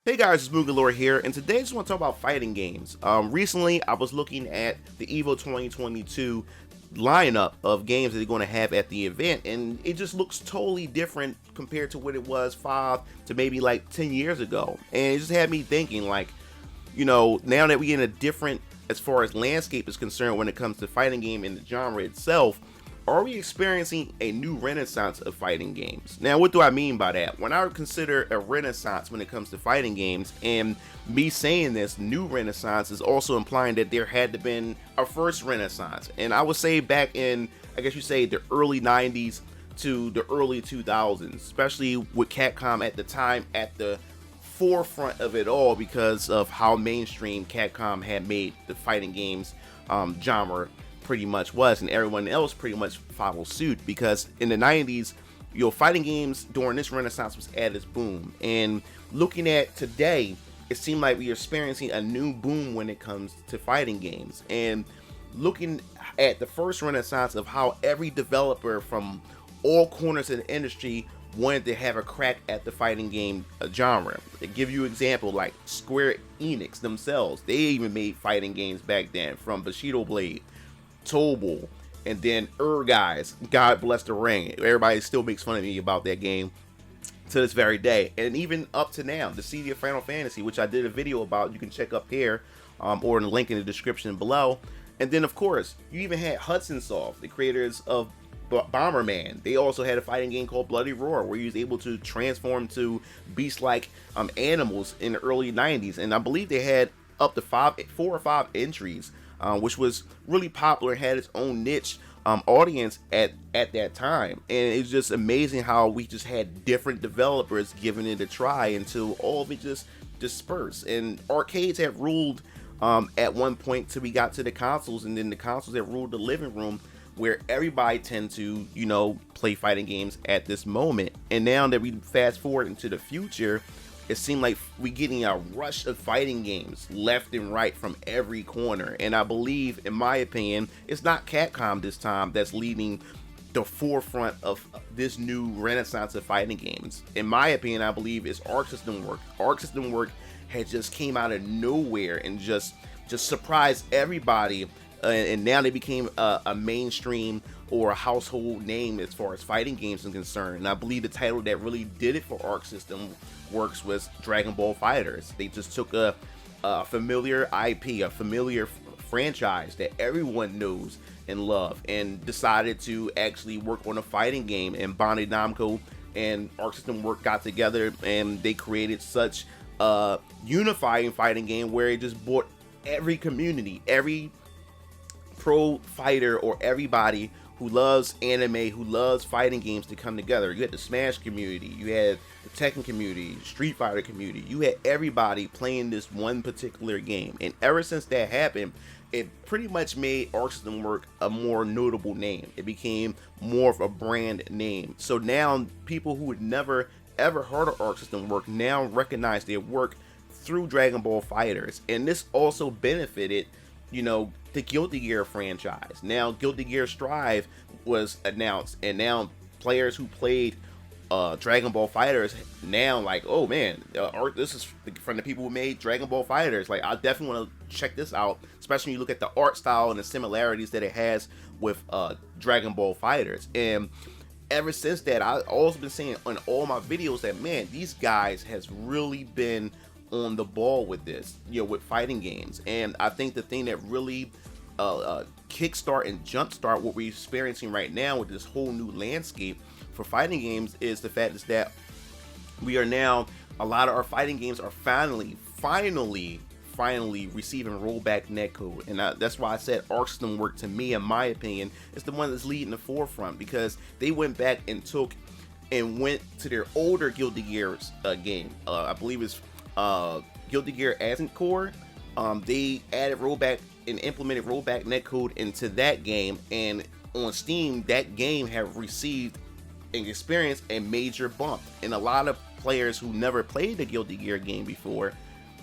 Hey guys, it's Moogalore here, and today I just want to talk about fighting games. Recently, I was looking at the EVO 2022 lineup of games that they're going to have at the event, and it just looks totally different compared to what it was 5 to maybe like 10 years ago. And it just had me thinking, like, now that we're in a different, as far as landscape is concerned when it comes to fighting game and the genre itself, are we experiencing a new renaissance of fighting games? Now, what do I mean by that? When I consider a renaissance when it comes to fighting games, and me saying this new renaissance is also implying that there had to been a first renaissance. And I would say back in, I guess you say, the early 90s to the early 2000s, especially with Capcom at the time at the forefront of it all because of how mainstream Capcom had made the fighting games genre pretty much was, and everyone else pretty much followed suit, because in the 90s, fighting games during this renaissance was at its boom. And looking at today, it seemed like we are experiencing a new boom when it comes to fighting games. And looking at the first renaissance of how every developer from all corners of the industry wanted to have a crack at the fighting game genre. To give you an example, like Square Enix themselves, they even made fighting games back then, from Bushido Blade, Tobal, and then Guys, God bless the ring. Everybody still makes fun of me about that game to this very day, and even up to now, the CD of Final Fantasy, which I did a video about, you can check up here, or in the link in the description below. And then of course, you even had Hudson Soft, the creators of Bomberman. They also had a fighting game called Bloody Roar, where you was able to transform to beast-like animals in the early 90s, and I believe they had up to 4 or 5 entries, which was really popular, had its own niche audience at that time. And it's just amazing how we just had different developers giving it a try until all of it just dispersed. And arcades had ruled at one point till we got to the consoles, and then the consoles had ruled the living room, where everybody tend to play fighting games at this moment. And now that we fast forward into the future, it seemed like we're getting a rush of fighting games left and right from every corner. And I believe, in my opinion, it's not Capcom this time that's leading the forefront of this new renaissance of fighting games. In my opinion, I believe it's Arc System Works. Arc System Works had just came out of nowhere and just surprised everybody. And now they became a mainstream or a household name as far as fighting games are concerned. And I believe the title that really did it for Arc System Works was Dragon Ball FighterZ. They just took a familiar IP, a familiar franchise that everyone knows and love, and decided to actually work on a fighting game. And Bandai Namco and Arc System Works got together, and they created such a unifying fighting game where it just brought every community, every pro fighter, or everybody who loves anime, who loves fighting games, to come together. You had the Smash community, you had the Tekken community, Street Fighter community, you had everybody playing this one particular game. And ever since that happened, it pretty much made Arc System Works a more notable name. It became more of a brand name. So now people who had never ever heard of Arc System Works now recognize their work through Dragon Ball FighterZ. And this also benefited the Guilty Gear franchise. Now Guilty Gear Strive was announced, and now players who played Dragon Ball FighterZ now like, oh man, this is from the people who made Dragon Ball FighterZ. Like, I definitely want to check this out, especially when you look at the art style and the similarities that it has with Dragon Ball FighterZ. And ever since that, I've also been saying on all my videos that, man, these guys has really been on the ball with this, with fighting games. And I think the thing that really kickstart and jumpstart what we're experiencing right now with this whole new landscape for fighting games is the fact is that we are now, a lot of our fighting games are finally receiving rollback netcode. And that's why I said Arc System Works, to me, in my opinion, is the one that's leading the forefront, because they went back and went to their older Guilty Gears game. I believe it's Guilty Gear Ascent Core. They added rollback and implemented rollback netcode into that game, and on Steam, that game have received and experienced a major bump. And a lot of players who never played the Guilty Gear game before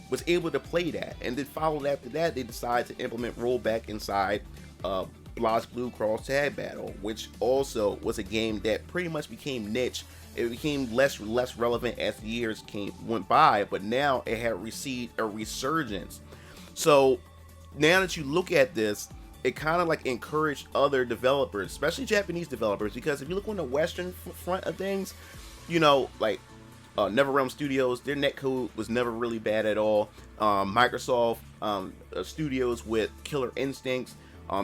was able to play that. And then followed after that, they decided to implement rollback inside BlazBlue Cross Tag Battle, which also was a game that pretty much became niche It became less relevant as the years went by, but now it had received a resurgence. So now that you look at this, it kind of like encouraged other developers, especially Japanese developers, because if you look on the Western front of things, like NetherRealm Studios, their netcode was never really bad at all. Microsoft Studios with Killer Instincts,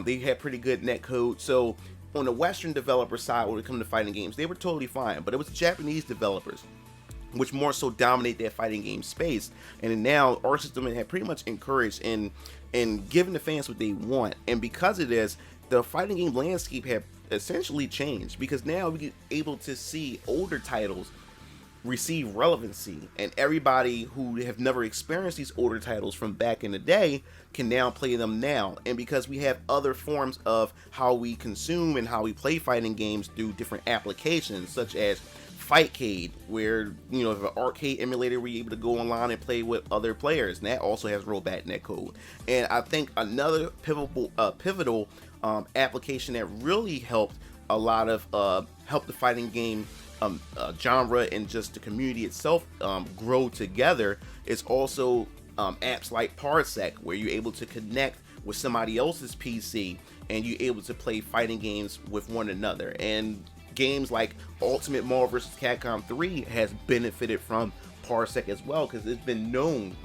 they had pretty good netcode. So on the Western developer side, when it comes to fighting games, they were totally fine. But it was Japanese developers which more so dominate that fighting game space. And now our system had pretty much encouraged and giving the fans what they want. And because of this, the fighting game landscape have essentially changed, because now we're able to see older titles receive relevancy, and everybody who have never experienced these older titles from back in the day can now play them now. And because we have other forms of how we consume and how we play fighting games through different applications, such as Fightcade, where if an arcade emulator, we're able to go online and play with other players, and that also has rollback netcode. And I think another pivotal application that really helped a lot of help the fighting game genre and just the community itself grow together is also apps like Parsec, where you're able to connect with somebody else's PC and you're able to play fighting games with one another. And games like Ultimate Marvel vs. Capcom 3 has benefited from Parsec as well, because it's been known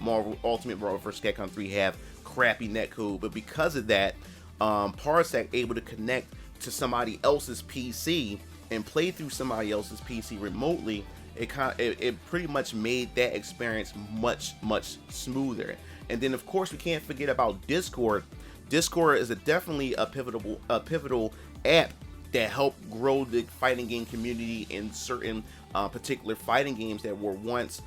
Ultimate Marvel vs. Capcom 3 have crappy netcode, but because of that, Parsec able to connect to somebody else's PC and play through somebody else's PC remotely. It pretty much made that experience much smoother. And then of course we can't forget about Discord. Discord is definitely a pivotal app that helped grow the fighting game community in certain particular fighting games that were once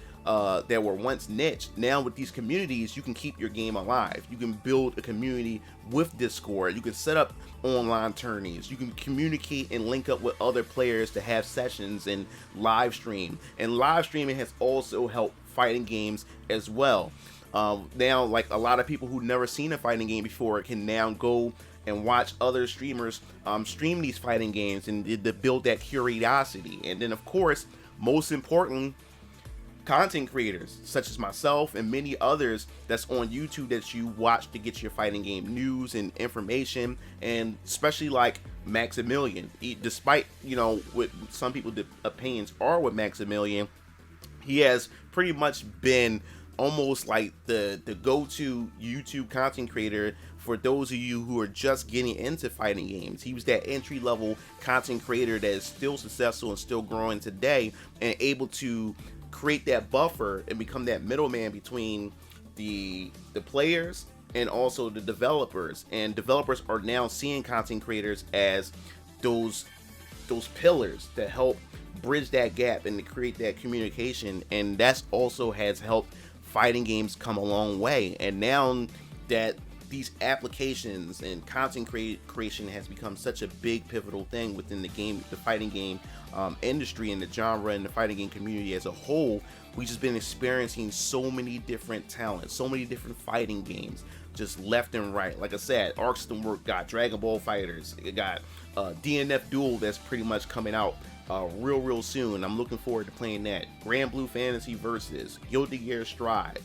niche. Now with these communities, you can keep your game alive. You can build a community with Discord. You can set up online tourneys. You can communicate and link up with other players to have sessions and live stream. And live streaming has also helped fighting games as well. Now, like a lot of people who never seen a fighting game before can now go and watch other streamers stream these fighting games and to build that curiosity. And then of course, most important, content creators such as myself and many others that's on YouTube that you watch to get your fighting game news and information, and especially like Maximilian. Despite what some people's opinions are with Maximilian, he has pretty much been almost like the go-to YouTube content creator for those of you who are just getting into fighting games. He was that entry-level content creator that is still successful and still growing today, and able to create that buffer and become that middleman between the players and also the developers. And developers are now seeing content creators as those pillars that help bridge that gap and to create that communication. And that's also has helped fighting games come a long way. And now that these applications and content creation has become such a big pivotal thing within the fighting game industry and the genre and the fighting game community as a whole, we've just been experiencing so many different talents, so many different fighting games, just left and right. Like I said, Arc System Works got Dragon Ball FighterZ, it got DNF Duel that's pretty much coming out real soon. I'm looking forward to playing that. Grand Blue Fantasy Versus, Guilty Gear Strive,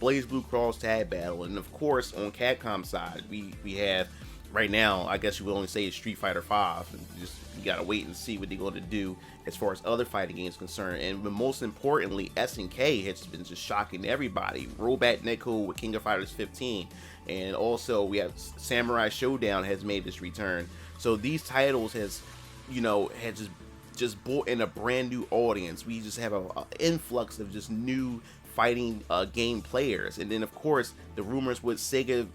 Blaze Blue Cross Tag Battle, and of course on Capcom side we have right now, I guess you would only say, it's Street Fighter 5. Just you gotta wait and see what they're going to do as far as other fighting games concerned. And but most importantly, SNK has been just shocking everybody. Rollback netcode with King of Fighters 15, and also we have Samurai Showdown has made this return. So these titles has just brought in a brand new audience. We just have an influx of just new fighting game players. And then of course the rumors with Sega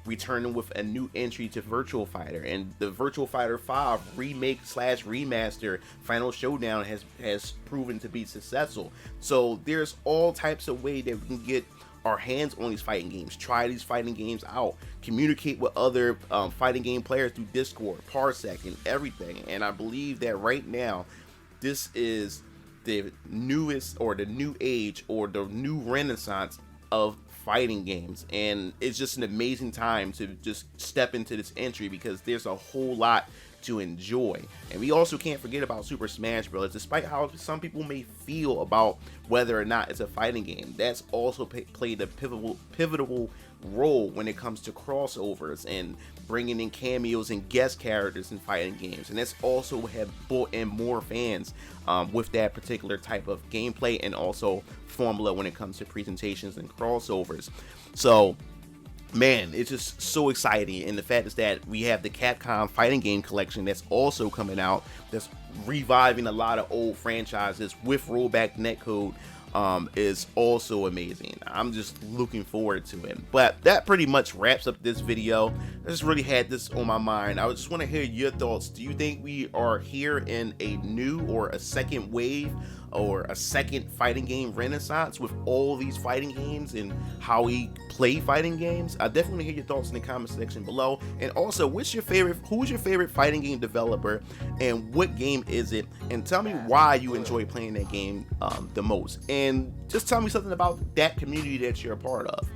returning with a new entry to Virtual Fighter, and the Virtual Fighter 5 remake / remaster Final Showdown has proven to be successful. So there's all types of ways that we can get our hands on these fighting games, try these fighting games out, communicate with other fighting game players through Discord, Parsec, and everything. And I believe that right now this is the newest, or the new age, or the new renaissance of fighting games. And it's just an amazing time to just step into this entry, because there's a whole lot to enjoy. And we also can't forget about Super Smash Bros. Despite how some people may feel about whether or not it's a fighting game, that's also played a pivotal role when it comes to crossovers and bringing in cameos and guest characters in fighting games. And that's also have brought in more fans with that particular type of gameplay and also formula when it comes to presentations and crossovers. So man, it's just so exciting. And the fact is that we have the Capcom fighting game collection that's also coming out, that's reviving a lot of old franchises with rollback netcode, is also amazing. I'm just looking forward to it. But that pretty much wraps up this video. I just really had this on my mind. I just want to hear your thoughts. Do you think we are here in a new or a second wave or a second fighting game renaissance with all these fighting games and how we play fighting games? I definitely hear your thoughts in the comment section below. And also, who's your favorite fighting game developer and what game is it? And tell me why you enjoy playing that game the most. And just tell me something about that community that you're a part of.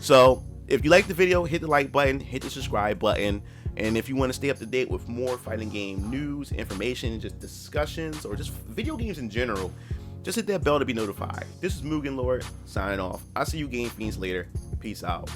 So if you like the video, hit the like button, hit the subscribe button. And if you want to stay up to date with more fighting game news, information, just discussions, or just video games in general, just hit that bell to be notified. This is Mugen Lord signing off. I'll see you Game Fiends later. Peace out.